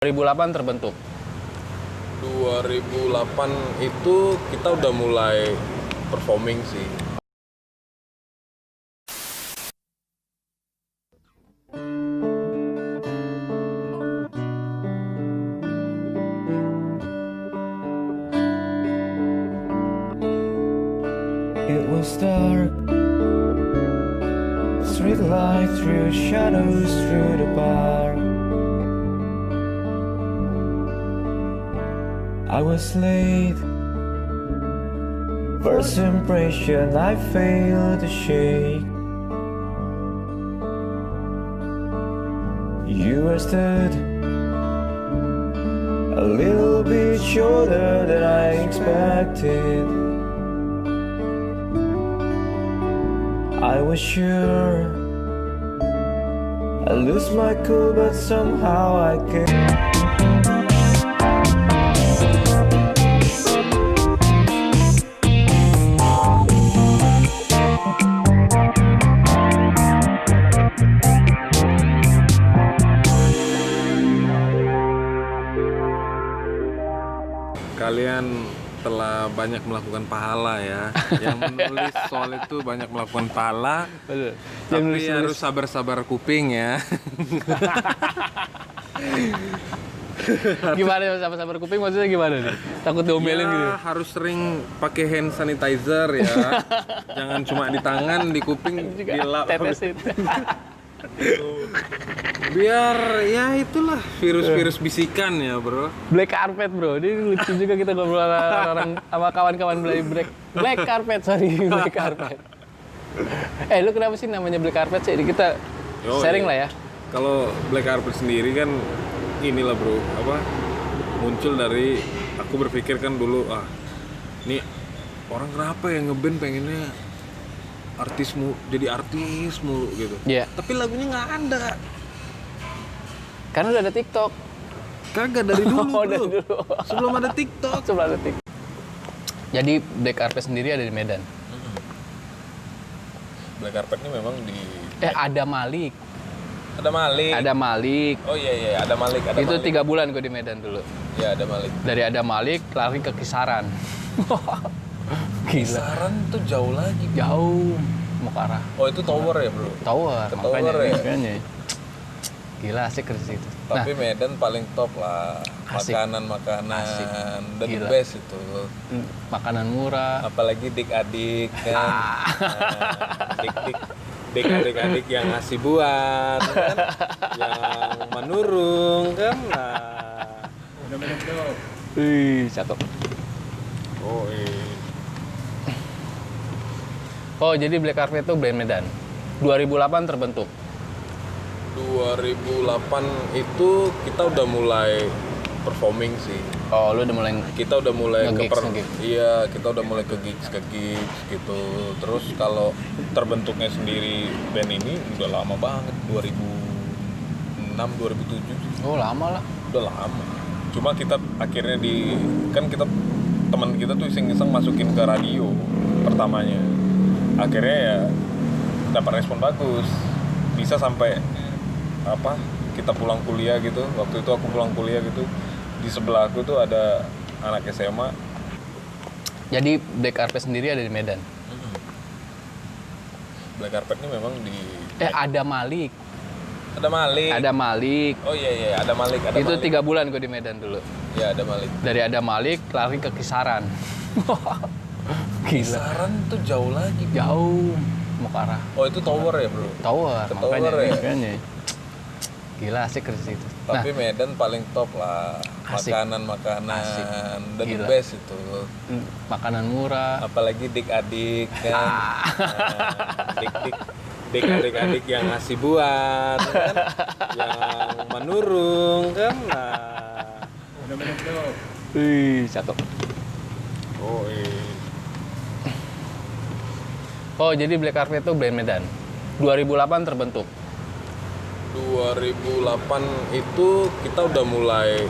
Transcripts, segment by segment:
2008 terbentuk. 2008 itu kita udah mulai performing sih. It was dark, street light threw shadows through the bar. I was late, first impression I failed to shake. You were stood a little bit shorter than I expected. I was sure I lose my cool, but somehow I can't. Kalian telah banyak melakukan pahala ya. Yang menulis soal itu banyak melakukan pahala. Betul. Tapi harus sabar-sabar kuping ya. Gimana sama-sama kuping maksudnya gimana nih? Takut diomelin Ya, gitu. harus sering pakai hand sanitizer ya. Jangan cuma di tangan, di kuping dilap. Tetesin. Biar ya itulah virus-virus bisikan ya, Bro. Black carpet, bro. Ini lucu juga kita ngobrol sama orang sama kawan-kawan black carpet, black carpet. Lu kenapa sih namanya black carpet sih? Kita sharing lah ya. Kalau black carpet sendiri kan inilah, Bro, muncul dari aku berpikir kan dulu, ini orang kenapa yang ngeband pengennya jadi artis mulu gitu. Iya. Tapi lagunya nggak ada. Karena udah ada TikTok. Kagak dari dulu, Oh, Bro. dari dulu. Sebelum ada TikTok. Sebelum ada TikTok. Jadi black carpet sendiri ada di Medan. Black carpet ini memang di Ada Malik. ada Malik. Ada Malik. Oh iya, ada Malik, Itu Malik. 3 bulan gue di Medan dulu. Iya, ada Malik. Dari ada Malik lari ke Kisaran. Gila. Kisaran tuh jauh lagi. Jauh mau ke arah Oh, itu tower ya, Bro? tower, Ke makanya. tower ya? Makanya. Gila asik ke situ. Nah, Tapi Medan paling top lah. Asik. Makanan Asik. the Gila. best itu. makanan murah. Apalagi dik-adik kan. Dik adik-adik yang ngasih buat kan? Yang menurung kan. Cakep. Oh iya. Oh, jadi Black Carpet itu band Medan. 2008 terbentuk. 2008 itu kita udah mulai performing sih. Oh, lu udah mulai Kita udah mulai Nge-gigs. Iya, kita udah mulai ke gigs gitu. Terus kalau terbentuknya sendiri band ini udah lama banget, 2006 2007. Oh, lama lah. Udah lama. Cuma kita akhirnya kita teman kita tuh iseng-iseng masukin ke radio pertamanya. Akhirnya ya dapat respon bagus. Bisa sampai kita pulang kuliah gitu. Waktu itu aku pulang kuliah gitu. Di sebelah aku tuh ada anak SMA. Jadi Black Carpet sendiri ada di Medan. Black carpet ini memang di Ada Malik. ada Malik. Ada Malik. Oh iya, ada Malik, ada Itu Malik. 3 bulan gue di Medan dulu. Ya, ada Malik. Dari ada Malik lari ke Kisaran. Gila. Kisaran tuh jauh lagi. Jauh mau ke arah Oh, itu tower ya, Bro? tower, Ke makanya. tower ya? Makanya. Gila asik ke situ. Nah, Tapi Medan paling top lah. Asik. Makanan Asik. the Gila. best itu. makanan murah. Apalagi dik-adik kan. Dik adik-adik yang ngasih buat kan. Yang menurung kan. Cakep. Oh iya. Oh, jadi Black Carpet itu band Medan. 2008 terbentuk. 2008 itu kita udah mulai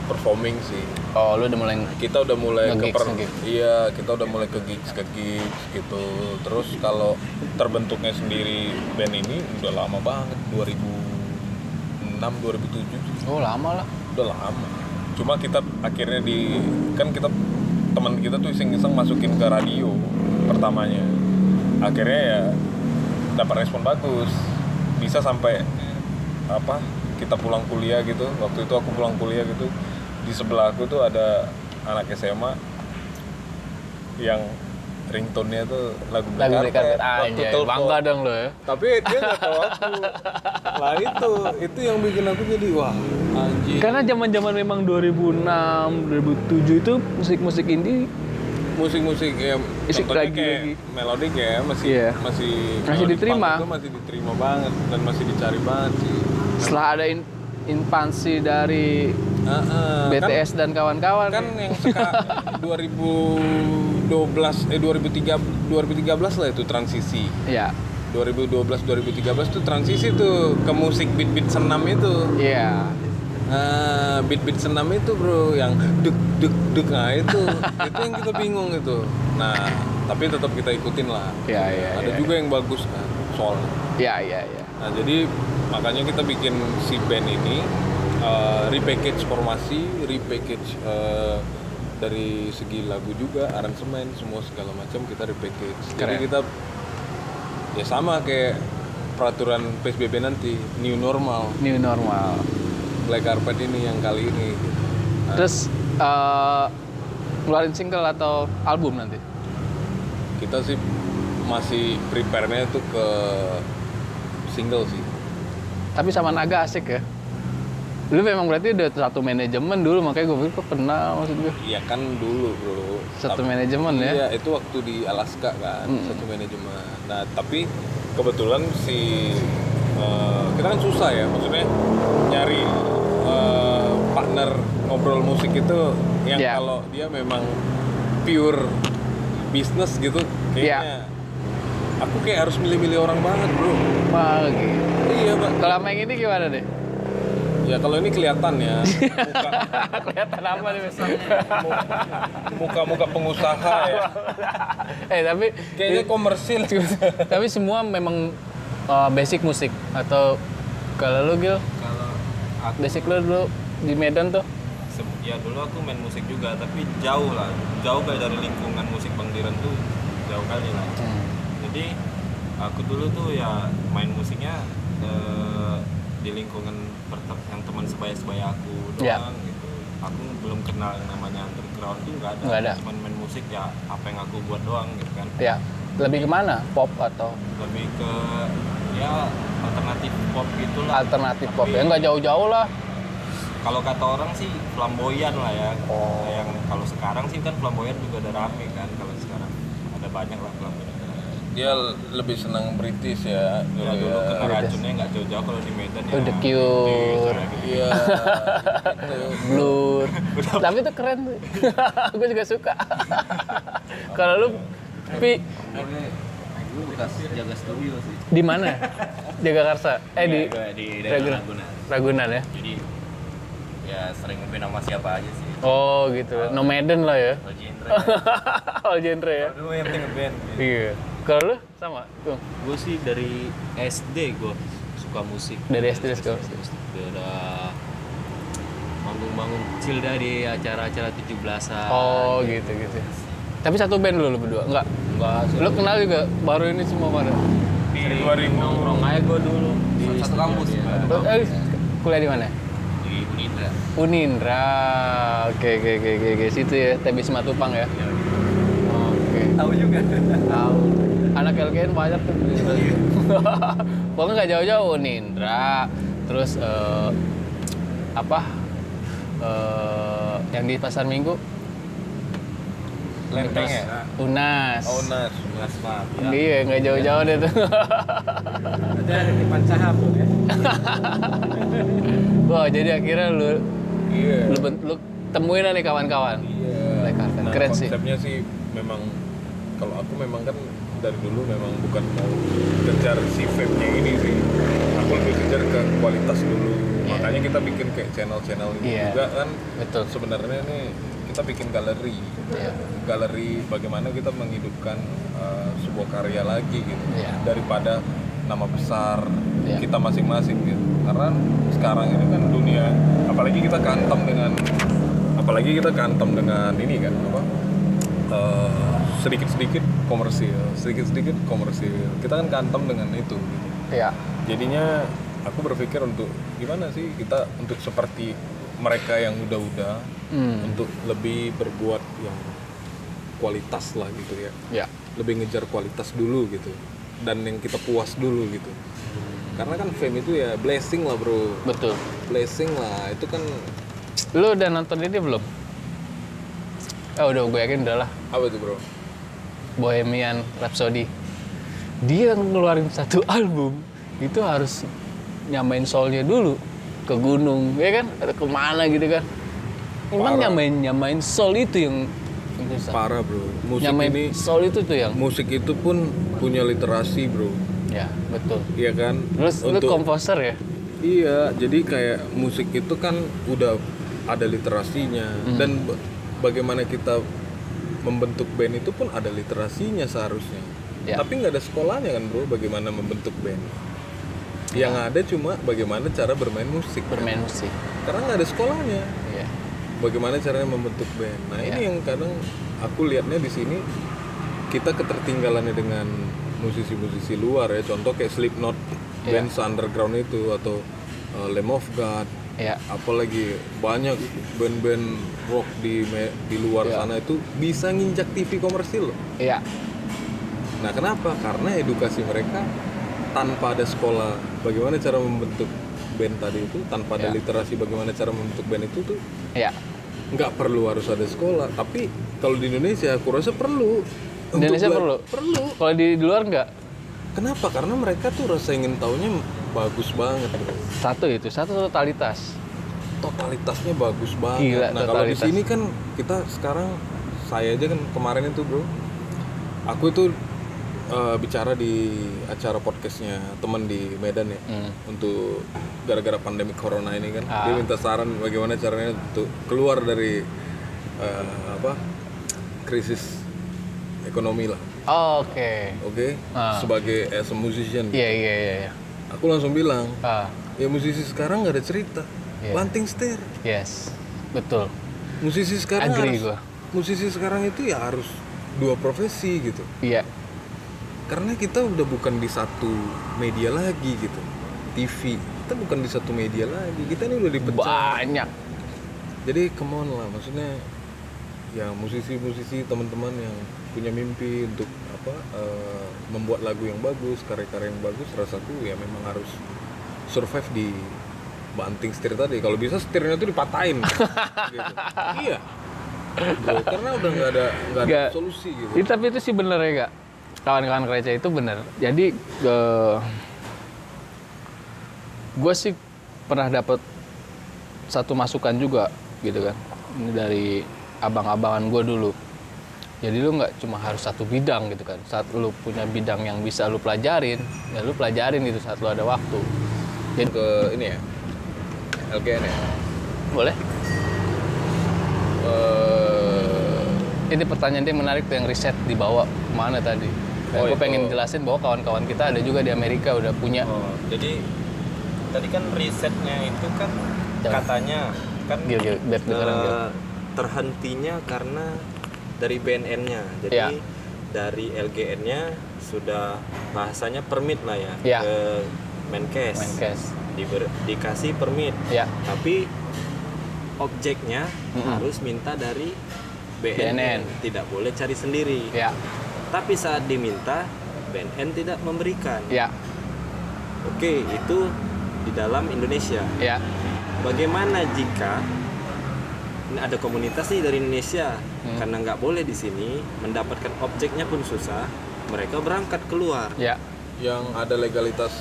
performing sih. Oh, lu udah mulai Kita udah mulai Nge-gigs. Iya, kita udah mulai ke gigs gitu. Terus kalau terbentuknya sendiri band ini udah lama banget, 2006 2007. Oh, lama lah. Udah lama. Cuma kita akhirnya kan kita teman kita tuh iseng-iseng masukin ke radio pertamanya. Akhirnya ya dapat respon bagus. Bisa sampai kita pulang kuliah gitu. Waktu itu aku pulang kuliah gitu, di sebelah aku tuh ada anak SMA yang ringtone-nya tuh lagu Black Carpet. Waktu telepon. Bangga dong lo ya. Tapi dia nggak tahu aku. Lah itu yang bikin aku jadi wah anjing. Karena zaman-zaman memang 2006, 2007 itu musik-musik indie musik-musik ya Isik contohnya lagi. kayak melodik ya masih Iya. masih Masih melodic diterima. punk itu masih diterima banget dan masih dicari banget sih. setelah ada inpansi dari BTS dan kawan-kawan. Kan yang sekarang 2013 lah itu transisi. Ya. 2012-2013 tuh transisi tuh ke musik beat-beat senam itu. Iya. Beat-beat senam itu bro, yang duk nah itu yang kita bingung itu. Nah tapi tetap kita ikutin lah. Iya. Ada juga yang bagus kan soalnya. Iya. Nah jadi makanya kita bikin si band ini repackage formasi, repackage dari segi lagu juga, aransemen, semua segala macam kita repackage. Jadi Keren. kita ya sama kayak peraturan PSBB nanti, new normal. Black Carpet ini yang kali ini. Nah, Terus ngeluarin single atau album nanti? kita sih masih prepare-nya tuh ke single sih. Tapi sama Naga asik ya. Lu memang berarti udah satu manajemen dulu, makanya gue pikir kok kenal maksud gue. Iya kan dulu bro. Satu manajemen ya. Iya itu waktu di Alaska kan, satu manajemen. Nah tapi kebetulan kita kan susah ya, maksudnya nyari partner ngobrol musik itu yang kalau dia memang pure bisnis gitu kayaknya. Aku kayak harus milih-milih orang banget bro. Wah gitu. Iya Pak. Kalau sama yang ini gimana deh? Ya kalau ini kelihatan ya. Kelihatan apa nih misalnya? Muka pengusaha ya. Tapi Kayaknya komersil. tapi semua memang basic musik atau kalau lu Gil? Kalau aku Basic lu dulu di Medan tuh? ya dulu aku main musik juga tapi jauh kayak dari lingkungan musik Bang Diran tuh jauh kali lah. Jadi aku dulu tuh ya main musiknya di lingkungan yang teman sebaya aku doang gitu. Aku belum kenal yang namanya underground tuh nggak ada. Cuma main musik ya apa yang aku buat doang gitu kan. Ya. Lebih kemana? Pop atau? Lebih ke ya alternatif pop gitulah. Alternatif pop ya, nggak jauh-jauh lah. Kalau kata orang sih flamboyan lah ya. Yang kalau sekarang sih kan flamboyan juga ada rame kan. Kalau sekarang ada banyak lah flamboyan. Dia lebih senang British ya. Ya dulu kena racunnya nggak jauh-jauh kalau di Medan ya. The Cure. Iya. Blur. Tapi itu keren tuh. Gue juga suka. Kalau lu Pi Gue bekas jaga studio sih. di mana? Jagakarsa. Di daerah Ragunan ya. Jadi ya sering ngeband sama siapa aja sih. Oh gitu. Nomaden lah ya. All genre. All genre ya. Dulu yang penting ngeband. Iya. Kalau lu sama? Tuh. Gue sih dari SD gue suka musik. Dari SD suka musik. Udah manggung-manggung kecil dah di acara-acara 17-an. Oh gitu. Tapi satu band lu berdua? Enggak. Lu kenal juga baru ini semua pada? Di 2000 Nongkrong aja gue dulu di Satu kampus. Lu kuliah di mana? di Unindra. Unindra. Oke. Situ ya, TB Simatupang ya. Oke. Tahu juga. Tahu. Anak LKN banyak tuh. Pokoknya nggak jauh-jauh Unindra. Terus yang di Pasar Minggu? Lenteng ya? Unas. Oh, Nas. Iya, nggak jauh-jauh deh tuh. Ada titipan saham ya. Wah, jadi akhirnya lu Iya. lu temuin nih kawan-kawan. Iya. Black Carpet. Nah, Keren sih. konsepnya sih memang kalau aku memang kan dari dulu memang bukan mau kejar si vape-nya ini sih. Aku lebih kejar ke kualitas dulu. Makanya kita bikin kayak channel-channel ini juga kan. Betul. Sebenarnya nih kita bikin galeri. Iya. Galeri bagaimana kita menghidupkan sebuah karya lagi gitu. Iya. Daripada nama besar Iya. kita masing-masing gitu. karena sekarang ini kan dunia, apalagi kita kantam dengan ini kan apa, sedikit-sedikit komersil, kita kan kantam dengan itu gitu. Iya. Jadinya aku berpikir untuk gimana sih kita untuk seperti mereka yang udah untuk lebih berbuat yang kualitas lah gitu ya. Iya. Lebih ngejar kualitas dulu gitu. Dan yang kita puas dulu gitu. Karena kan fame itu ya blessing lah bro. Betul. Blessing lah, itu kan. Lu udah nonton ini belum? Udah, gue yakin udah lah. Apa itu bro? Bohemian Rhapsody. Dia ngeluarin satu album, itu harus nyamain soulnya dulu ke gunung, ya kan? Atau kemana gitu kan? Emang nyamain soul itu yang susah. Parah bro. Musik Nyamain ini, soul itu tuh yang. musik itu pun punya literasi bro. Ya, betul. Iya kan? Terus lu komposer ya? Iya, jadi kayak musik itu kan udah ada literasinya dan bagaimana kita membentuk band itu pun ada literasinya seharusnya. Ya. Tapi nggak ada sekolahnya kan bro, bagaimana membentuk band. Yang ada cuma bagaimana cara bermain musik. Bermain musik. Karena nggak ada sekolahnya. Iya. Bagaimana caranya membentuk band. Nah ini yang kadang aku lihatnya di sini kita ketertinggalannya dengan musisi-musisi luar ya. Contoh kayak Slipknot, band underground itu, atau Lamb of God. Iya. Apalagi banyak band-band rock di luar sana itu bisa nginjak TV komersil loh. Iya. Nah kenapa? Karena edukasi mereka tanpa ada sekolah bagaimana cara membentuk band tadi itu, tanpa ada literasi bagaimana cara membentuk band itu tuh Iya. nggak perlu harus ada sekolah. Tapi kalau di Indonesia aku rasa perlu. Indonesia Untuk perlu. Kalau di luar nggak? Kenapa? Karena mereka tuh rasa ingin taunya bagus banget bro. Satu totalitas. Totalitasnya bagus banget. Gila, Nah kalau di totalitas. sini kan kita sekarang, saya aja kan kemarin itu bro, aku itu bicara di acara podcastnya teman di Medan ya, untuk gara-gara pandemi corona ini kan, dia minta saran bagaimana caranya untuk keluar dari krisis ekonomi lah. Oke. Sebagai as a musician. Iya. Aku langsung bilang, Ah, ya musisi sekarang nggak ada cerita, banting setir. yes. Betul. Musisi sekarang Agree harus, gua. musisi sekarang itu ya harus dua profesi gitu. Iya. Karena kita udah bukan di satu media lagi gitu. TV, kita bukan di satu media lagi. Kita ini udah dipecah. Banyak. Jadi come on lah, maksudnya ya musisi-musisi teman-teman yang punya mimpi untuk membuat lagu yang bagus, karya-karya yang bagus, rasaku ya memang harus survive di banting setir tadi. Kalau bisa setirnya tuh dipatahin. Gitu. Iya. Bro, karena udah nggak ada solusi gitu. Tapi itu sih bener ya, Kak. Kawan-kawan Kreca itu bener. Jadi gue sih pernah dapat satu masukan juga gitu kan. Ini dari abang-abangan gue dulu. Jadi lu nggak cuma harus satu bidang gitu kan. Saat lu punya bidang yang bisa lu pelajarin, ya lu pelajarin gitu saat lu ada waktu. Jadi Ke ini ya, LGN ya. boleh? Ini pertanyaan dia menarik tuh, yang riset dibawa kemana tadi. Gue pengen jelasin bahwa kawan-kawan kita ada juga di Amerika udah punya. Jadi tadi kan risetnya itu kan katanya kan Gil, biar dengeran, Gil. terhentinya karena dari BNN-nya. Jadi Ya. dari LGN-nya sudah bahasanya permit lah ya, Ya. ke Menkes. Dikasih permit. Ya. Tapi objeknya harus minta dari BNN. Tidak boleh cari sendiri. Ya. Tapi saat diminta, BNN tidak memberikan. Ya. Oke, itu di dalam Indonesia. Ya. Bagaimana jika ini ada komunitas nih dari Indonesia, karena nggak boleh di sini, mendapatkan objeknya pun susah, mereka berangkat keluar. Ya. Yang ada legalitas.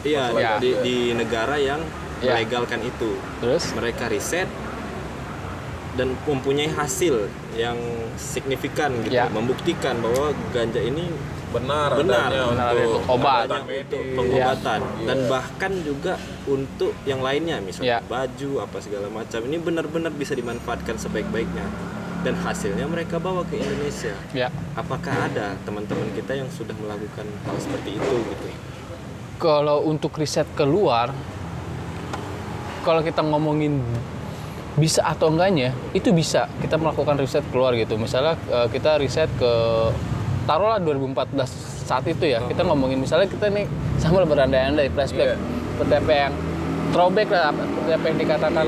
Iya, Ya. di negara yang Ya. melegalkan itu. Terus? Mereka riset dan mempunyai hasil yang signifikan gitu, Ya. membuktikan bahwa ganja ini Benar Benar. adanya Benar, untuk obat. medis. untuk pengobatan Iya. dan bahkan juga untuk yang lainnya, misalnya Ya. baju apa segala macam, ini benar-benar bisa dimanfaatkan sebaik-baiknya dan hasilnya mereka bawa ke Indonesia. Ya. Apakah ada teman-teman kita yang sudah melakukan hal seperti itu gitu? Kalau untuk riset keluar kalau kita ngomongin bisa atau enggaknya, itu bisa. Kita melakukan riset keluar gitu. Misalnya kita riset ke taruhlah 2014 saat itu ya. Kita ngomongin misalnya kita nih sambil berandai-andai flashback PTP yang throwback lah, PTP yang dikatakan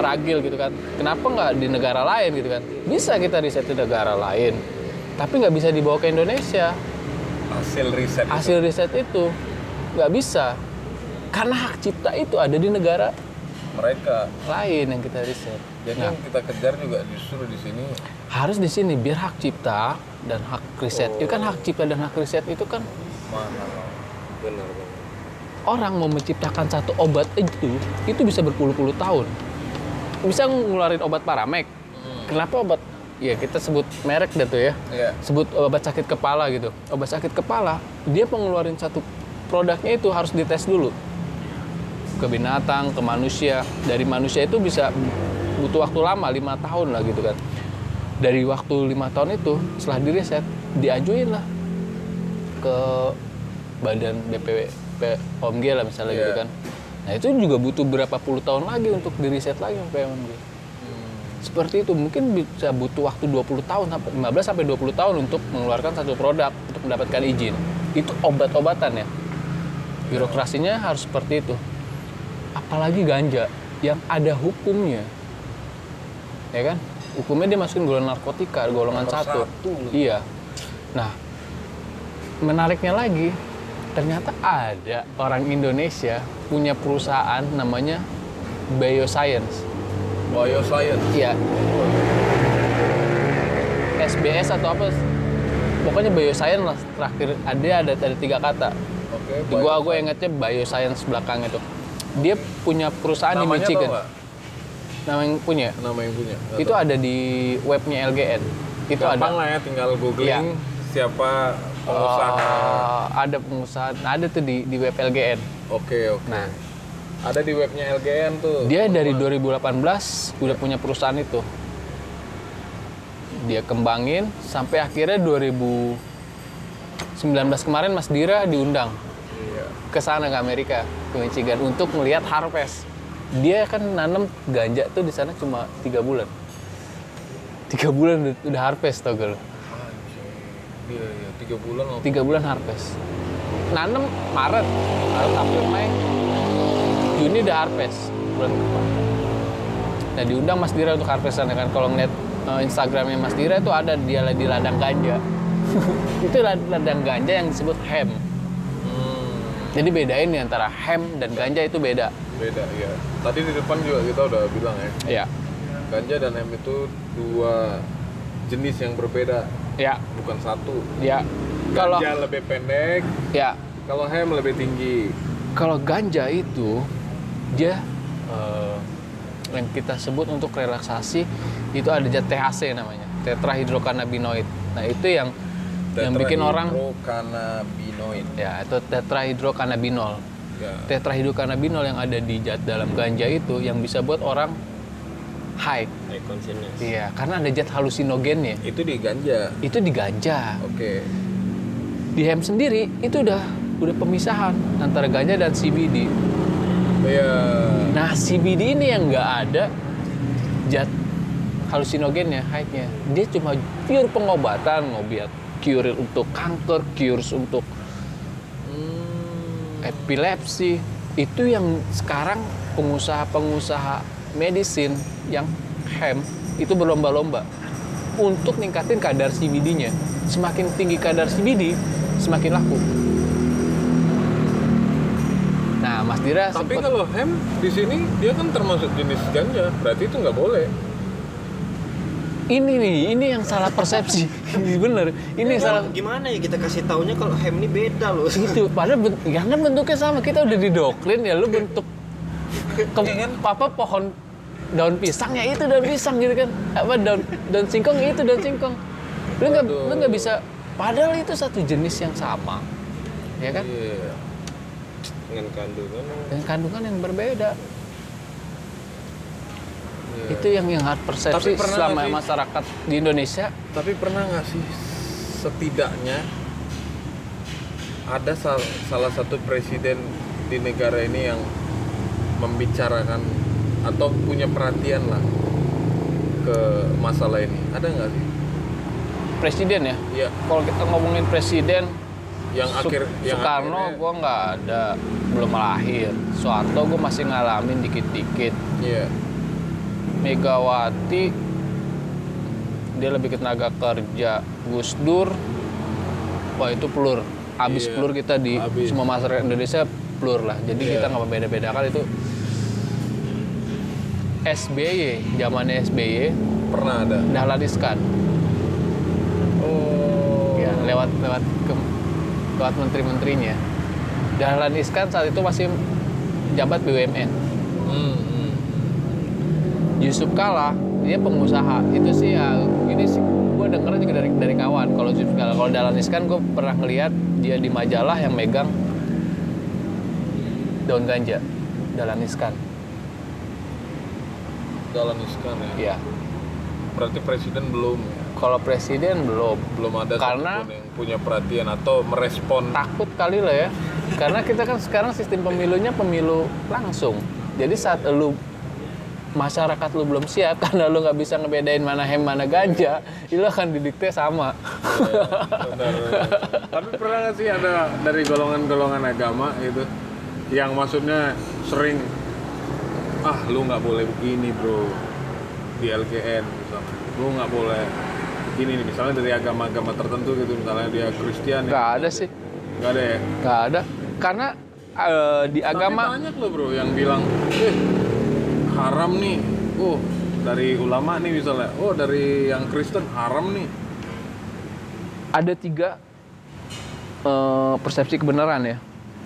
ragil gitu kan. Kenapa nggak di negara lain gitu kan? Bisa kita riset di negara lain, tapi nggak bisa dibawa ke Indonesia. Hasil riset itu nggak bisa, karena hak cipta itu ada di negara mereka lain yang kita riset. Jadi yang kita kejar juga justru di sini. Harus di sini biar hak cipta dan hak riset. Itu kan hak cipta dan hak riset itu kan Mahal. Benar. orang mau menciptakan satu obat itu bisa berpuluh-puluh tahun. Bisa ngeluarin obat Paramek. Kenapa obat? Ya kita sebut merek dah tuh ya. Iya. Sebut obat sakit kepala gitu. Obat sakit kepala, dia mau ngeluarin satu produknya itu harus dites dulu. Ke binatang, ke manusia. Dari manusia itu bisa butuh waktu lama, 5 tahun lah gitu kan. Dari waktu 5 tahun itu, setelah diriset, diajuin lah ke badan POMG lah misalnya gitu kan. Nah itu juga butuh berapa puluh tahun lagi untuk diriset lagi sampai POMG. Seperti itu, mungkin bisa butuh waktu 20 tahun, 15 sampai 20 tahun untuk mengeluarkan satu produk, untuk mendapatkan izin. Itu obat-obatan ya. Birokrasinya harus seperti itu. Apalagi ganja yang ada hukumnya, ya kan? Hukumnya dia masukin golongan narkotika, golongan Nomor 1. Iya. Nah, menariknya lagi, ternyata ada orang Indonesia punya perusahaan namanya Bioscience. Iya. SBS atau apa? Pokoknya Bioscience lah. Terakhir ada 3 kata. Oke. Gue ingetnya Bioscience belakang itu. Dia punya perusahaan Namanya di Michigan. tau nggak? Nama yang punya? Nama yang punya. Nggak Itu tahu. ada di webnya LGN. Itu Gampang ada. lah ya, tinggal googling Iya. siapa pengusaha. Ada pengusaha. Ada tuh di web LGN. Oke. Nah, Ada di webnya LGN tuh. dia dari 2018 udah punya perusahaan itu. Dia kembangin sampai akhirnya 2019 kemarin Mas Dira diundang Iya. ke sana ke Amerika, ke Michigan untuk melihat harvest. Dia kan nanam ganja tuh di sana cuma 3 bulan. 3 bulan udah harvest tau gak lu? Iya, 3 bulan loh. 3 bulan harvest. Nanam Maret, April, Mei, Juni udah harvest bulan depan. Nah diundang Mas Dira untuk harvestan kan. Kalau ngeliat Instagramnya Mas Dira itu ada dia di ladang ganja. Itu ladang ganja yang disebut hemp. Jadi bedain nih antara hemp dan ganja itu beda. Beda, ya. Tadi di depan juga kita udah bilang ya. Iya. Ganja dan hemp itu 2 jenis yang berbeda, Ya, bukan satu. ya. Kalau Ganja lebih pendek, ya, kalau hemp lebih tinggi. kalau ganja itu dia yang kita sebut untuk relaksasi itu ada zat THC namanya, tetrahydrocannabinoid. Nah, itu yang bikin orang Tetrahydrocannabinoid. ya itu tetrahydrocannabinol. Ya. Tetrahydrocannabinol yang ada di zat dalam ganja itu yang bisa buat orang high. Consciousness. Iya, karena ada zat halusinogennya. Itu di ganja. Itu di ganja. Oke. Di hemp sendiri itu udah pemisahan antara ganja dan CBD. Iya. Nah, CBD ini yang nggak ada zat halusinogennya, high-nya. Dia cuma pure pengobatan, obat cure untuk kanker, cures untuk epilepsi. Itu yang sekarang pengusaha-pengusaha medisin yang hemp itu berlomba-lomba untuk ningkatin kadar CBD-nya. Semakin tinggi kadar CBD, semakin laku. Nah, Mas Dira Tapi sempet- kalau hemp di sini dia kan termasuk jenis ganja, berarti itu nggak boleh. ini yang salah persepsi. Bener, ini salah. Gimana ya kita kasih taunya kalau hemp ini beda loh. Itu padahal ya kan bentuknya sama, kita udah didoktrin ya lu bentuk apa pohon daun pisang ya itu daun pisang gitu kan, apa daun singkong ya itu daun singkong. Lu nggak bisa, padahal itu satu jenis yang sama ya kan, Iya. Dengan kandungan yang berbeda. Iya. Itu yang harus persepsi Tapi pernah selama nggak sih- masyarakat di Indonesia. Tapi pernah nggak sih setidaknya ada salah satu presiden di negara ini yang membicarakan atau punya perhatian lah ke masalah ini? Ada nggak sih? Presiden ya. Iya, Kalau kita ngomongin presiden, yang yang Soekarno akhirnya- gue nggak ada, belum lahir. Soeharto gue masih ngalamin dikit-dikit. Iya. Megawati dia lebih ke tenaga kerja. Gus Dur, wah itu plur. Abis Iya, plur kita di abis. semua masyarakat Indonesia plur lah. Jadi Iya. kita nggak membeda-bedakan itu. SBY, zamannya SBY, Pernah ada. Dahlan Iskan. Oh. Ya, lewat menteri-menterinya. Dahlan Iskan saat itu masih jabat BUMN. Hmm. Yusuf Kala dia pengusaha. Itu sih ya, ini sih gue dengernya juga dari kawan. Kalau Yusuf Kala, kalau Dahlan Iskan gue pernah ngeliat dia di majalah yang megang daun ganja. Dahlan Iskan. Dahlan Iskan ya. Iya. Berarti presiden belum ya? Kalau presiden belum ada Karena- satupun yang punya perhatian atau merespon. takut kali lah ya. Karena kita kan sekarang sistem pemilunya pemilu langsung. Jadi saat masyarakat lu belum siap karena lu nggak bisa ngebedain mana hem mana ganja, lu akan didikte sama. Benar. Tapi pernah nggak sih ada dari golongan-golongan agama gitu yang maksudnya sering lu nggak boleh begini bro di LGN misalnya, lu nggak boleh gini nih, misalnya dari agama-agama tertentu gitu, misalnya dia Kristen. Nggak ada sih, Nggak ada ya. nggak ada. Karena di agama Tapi banyak loh bro yang bilang haram nih. Dari ulama nih misalnya, dari yang Kristen haram nih. ada 3 persepsi kebenaran ya.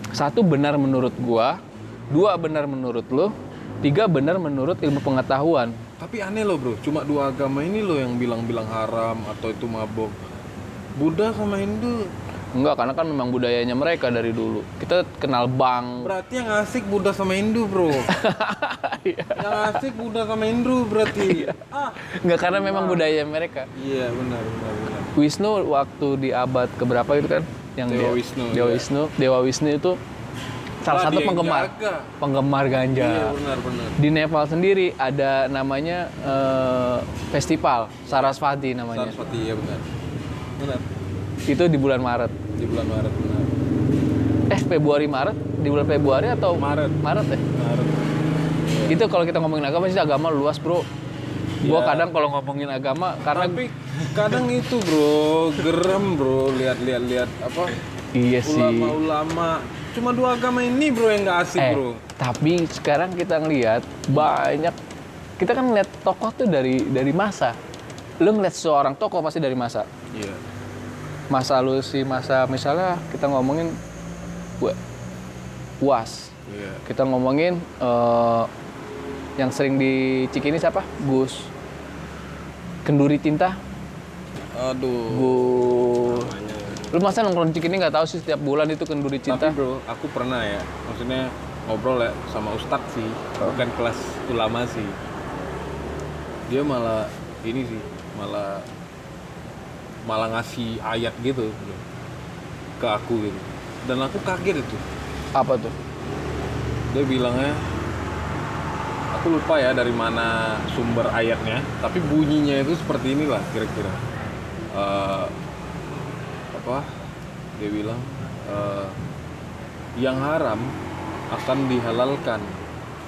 1 benar menurut gua, 2 benar menurut lu, 3 benar menurut ilmu pengetahuan. Tapi aneh loh bro, cuma 2 agama ini loh yang bilang-bilang haram atau itu mabok. Buddha sama Hindu. Enggak, karena kan memang budayanya mereka dari dulu. Kita kenal bank. Berarti yang asik Buddha sama Hindu bro. Yang asik Buddha sama Hindu berarti. Enggak, karena memang budaya mereka. Iya benar. Wisnu waktu di abad keberapa itu kan yang Dewa dia- Wisnu, Dewa iya. Wisnu, Dewa Wisnu itu salah satu dia yang jaga. penggemar ganja. Iya benar. Di Nepal sendiri ada namanya festival Sarasvati namanya. Sarasvati ya benar. Benar. Itu di bulan Maret. Di bulan Maret benar. Februari Maret, di bulan Februari atau Maret. Maret ya? Maret. Itu kalau kita ngomongin agama sih agama luas, Bro. Gua Iya. kadang kalau ngomongin agama karena Tapi kadang itu bro, gerem bro, lihat apa iya sih. ulama-ulama. Cuma 2 agama ini bro yang nggak asik bro. Tapi sekarang kita ngelihat banyak, kita kan ngeliat tokoh tuh dari masa. Lu ngeliat seorang tokoh pasti dari masa. Iya. Masa misalnya kita ngomongin UAS. Iya. Kita ngomongin yang sering di Cikini siapa? Gus Kenduri Tinta. Aduh. Lu masa nongkrong di Cikini nggak tahu sih setiap bulan itu Kenduri Cinta? Tapi bro, aku pernah ya, maksudnya ngobrol ya sama Ustadz sih, bukan kelas ulama sih. Dia malah ini sih, malah ngasih ayat gitu bro, ke aku gitu. Dan aku kaget itu. Apa tuh? Dia bilangnya, aku lupa ya dari mana sumber ayatnya, tapi bunyinya itu seperti inilah kira-kira. Dia bilang yang haram akan dihalalkan,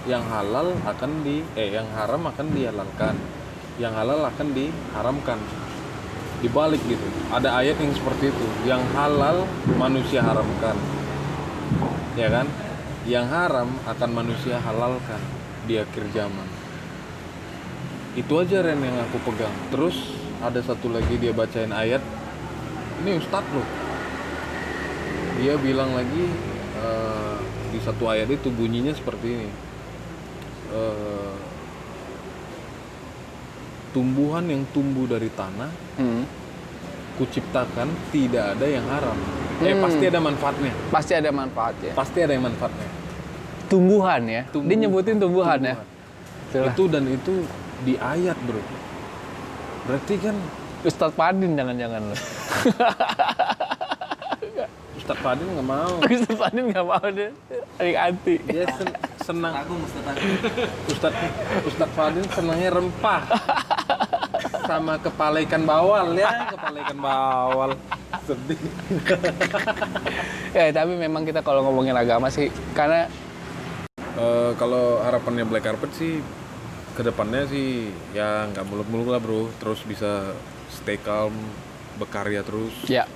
yang halal akan yang haram akan dihalalkan, yang halal akan diharamkan. Dibalik gitu, ada ayat yang seperti itu, yang halal manusia haramkan, ya kan, yang haram akan manusia halalkan di akhir zaman. Itu aja Ren yang aku pegang. Terus ada satu lagi dia bacain ayat, ini Ustadz loh, dia bilang lagi di satu ayat itu bunyinya seperti ini, tumbuhan yang tumbuh dari tanah kuciptakan tidak ada yang haram. Pasti ada manfaatnya. Pasti ada manfaatnya. Pasti ada yang manfaatnya. Tumbuhan ya. Dia nyebutin tumbuhan ya. Itulah. Itu dan itu di ayat bro. Berarti kan Ustadz Padin jangan-jangan lo. Ustadz Fadil nggak mau. Ustadz Padin nggak mau deh. Anti. Dia senang. Ustaz Agung. Ustaz Fadil senangnya rempah. Sama kepala ikan bawal ya, kepala ikan bawal. Sedih. Ya, tapi memang kita kalau ngomongin agama sih, karena Kalau harapannya Black Carpet sih kedepannya sih ya nggak muluk-muluk lah bro, terus bisa stay calm, berkarya terus, Ya.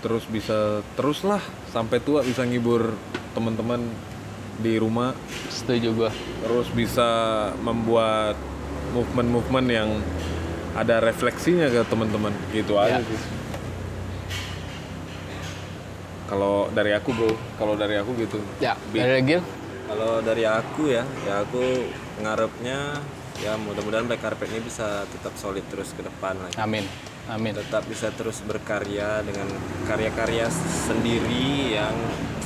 Terus bisa terus lah sampai tua bisa ngibur teman-teman di rumah, setuju gue. terus bisa membuat movement-movement yang ada refleksinya ke teman-teman gitu aja Ya. sih. Kalau dari aku bro, kalau dari aku gitu. Ya, Bi- dari Gil. Kalau dari aku ya aku ngarepnya ya mudah-mudahan Black Carpet ini bisa tetap solid terus ke depan lagi. Amin. Amin. Tetap bisa terus berkarya dengan karya-karya sendiri yang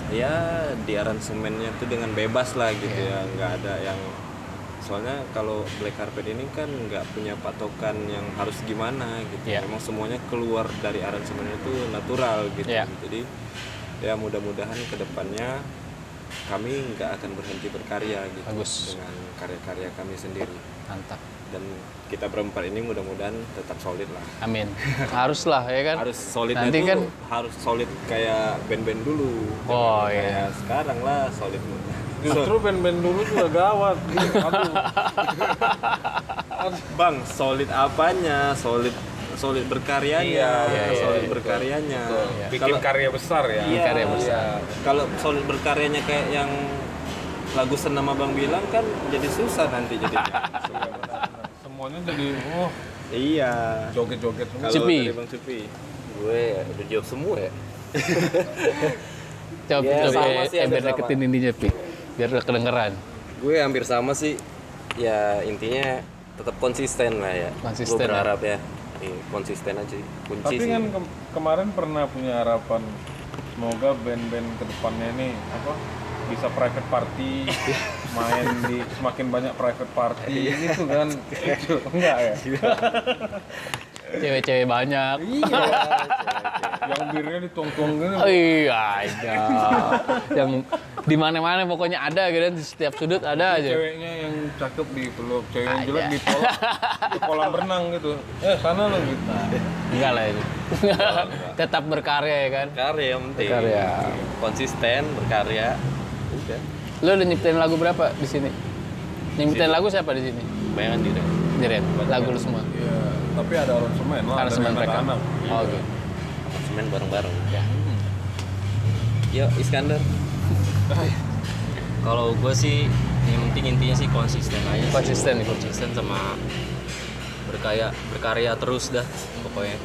ya di aransemennya tuh dengan bebas lah gitu ya, nggak ada yang soalnya kalau Black Carpet ini kan nggak punya patokan yang harus gimana gitu. Iya. Memang semuanya keluar dari aransemen itu natural gitu. Iya. Jadi ya mudah-mudahan kedepannya kami nggak akan berhenti berkarya gitu. Bagus. Dengan karya-karya kami sendiri, Mantap. dan kita berempat ini mudah-mudahan tetap solid lah. Amin. Haruslah ya kan. Harus solidnya Nanti tuh kan harus solid kayak band-band dulu. Oh, Jangan iya. kayak sekarang lah solid. Justru band-band dulu juga gawat. Aduh. Bang, solid apanya? Solid berkaryanya, Iya, solid iya, berkaryanya. Bikin karya besar ya. Iya. Karya besar. Kalau solid berkaryanya kayak yang lagu senam Abang bilang kan jadi susah nanti jadinya. Semuanya jadi Iya. joget-joget semua. Kalau Cupi. dari Bang Cupi. Gue udah jawab semua ya. Coba Ya, coba sama sih, hampir biar sama. deketin ininya, Pi. Biar udah kedengeran. Gue hampir sama sih. Ya intinya tetap konsisten lah ya. Konsisten, Gue berharap ya. Konsisten aja kunci Tapi sih. kan kemarin pernah punya harapan semoga band-band kedepannya ini bisa private party, main di semakin banyak private party gitu kan. Enggak ya? Cewek-cewek banyak. Iya. Yang birnya dituang-tuang gini. Oh iya, ada. Yang di mana-mana pokoknya ada gitu, di setiap sudut ada aja. Ceweknya yang cakep dipeluk, cewek yang Ada. jelek ditolak di kolam renang gitu. Sana lo gitu. Enggak lah itu. Tetap berkarya ya kan. Karya yang penting. Berkarya. Konsisten berkarya. Udah. Lo udah nyiptain lagu berapa di sini? Nyiptain lagu siapa di sini? Bayangan diri. Jiren, lagu lu semua. Iya, tapi ada aransemen lah Aransemen dari mereka. anak-anak. Oh, oke. Semen bareng-bareng. Ya. Yuk Iskandar. Kalau gue sih yang penting intinya sih konsisten aja. sih. Konsisten nih. Konsisten sama berkarya terus dah pokoknya.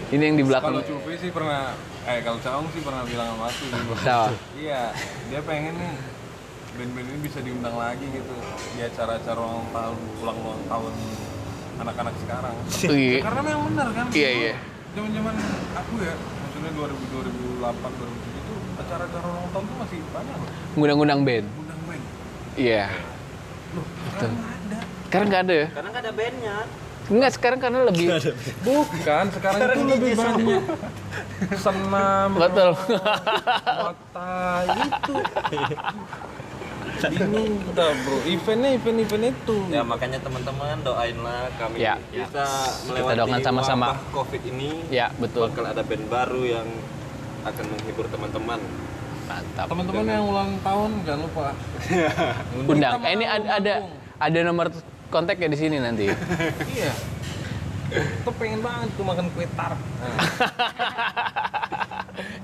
Ini yang di belakang. Kalau Cupi sih pernah, kalau Caong sih pernah bilang sama aku gitu. Siapa? Iya, dia pengen nih band-band ini bisa diundang lagi gitu di acara-acara ulang tahun anak-anak sekarang. Iya. Karena memang benar kan. Iya, iya. Zaman-zaman aku ya, maksudnya 2008 2007 itu acara-acara ulang tahun tuh masih banyak loh. Ngundang-ngundang band. Undang band. Iya. Loh, sekarang nggak ada. Sekarang nggak ada ya? Karena nggak ada bandnya. Enggak, sekarang karena lebih Bukan, sekarang itu lebih banyak senam, betul. mata itu. Bingung udah bro, event itu. Ya makanya teman-teman doainlah kami Ya. bisa Kita melewati doakan sama-sama. wabah COVID ini. Ya, betul. Bakal ada band baru yang akan menghibur teman-teman. Mantap. Teman-teman yang ulang tahun jangan lupa Undang. Ini ada nomor kontak ya di sini nanti. Iya. Tuh pengen banget tuh makan kue tart.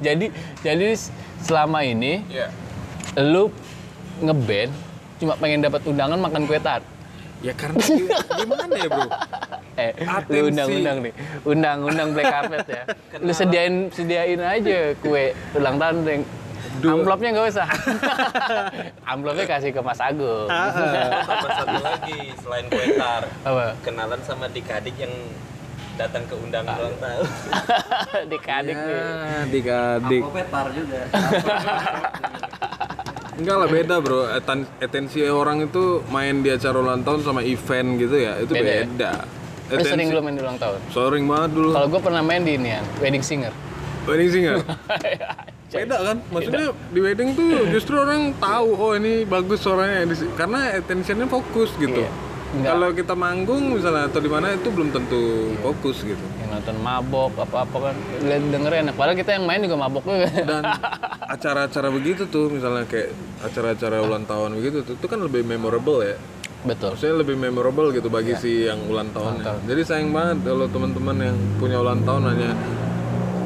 Jadi selama ini Iya. lu ngeband cuma pengen dapat undangan makan kue tart. Ya karena gimana ya bro? Lu undang-undang nih. Undang Black Carpet ya. Lu sediain aja kue ulang tahun yang amplopnya nggak usah. Amplopnya kasih ke Mas Agung. Tambah satu lagi selain kue tart. Apa? Kenalan sama Dikadik yang datang ke undangan ulang tahun. Dikadik nih. Dikadik. Petar juga. Enggak lah beda bro. Atensi orang itu main di acara ulang tahun sama event gitu ya. Itu Beda ya? beda. Lu sering belum main di ulang tahun? Sering banget dulu. Kalau gue pernah main di ini ya, wedding singer. Wedding singer. beda kan? Maksudnya di wedding tuh justru orang tahu oh ini bagus suaranya karena attentionnya fokus gitu. Iya. Enggak. Kalau kita manggung misalnya atau di mana itu belum tentu fokus gitu. Yang nonton mabok apa-apa kan dengerin enak. Padahal kita yang main juga mabok juga. Dan acara-acara begitu tuh misalnya kayak acara-acara ulang tahun begitu tuh itu kan lebih memorable ya. Betul. Maksudnya lebih memorable gitu bagi si yang ulang tahunnya. Jadi sayang banget kalau teman-teman yang punya ulang tahun hanya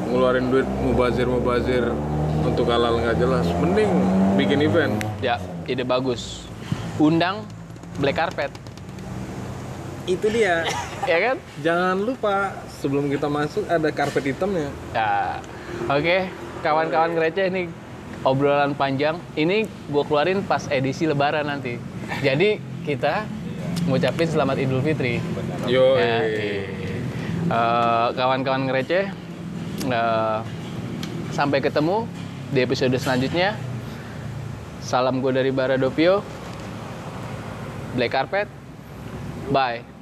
ngeluarin duit mubazir untuk hal-hal nggak jelas. Mending bikin event. Ya, ide bagus. Undang black carpet. Itu dia. Ya kan? Jangan lupa sebelum kita masuk ada karpet hitamnya. Ya. Oke, kawan-kawan Ngereceh ini obrolan panjang. Ini gue keluarin pas edisi lebaran nanti. Jadi kita ngucapin selamat Idul Fitri. Yo. Ya, kawan-kawan Ngereceh, sampai ketemu di episode selanjutnya. Salam gue dari Baradopio. Black Carpet. Bye.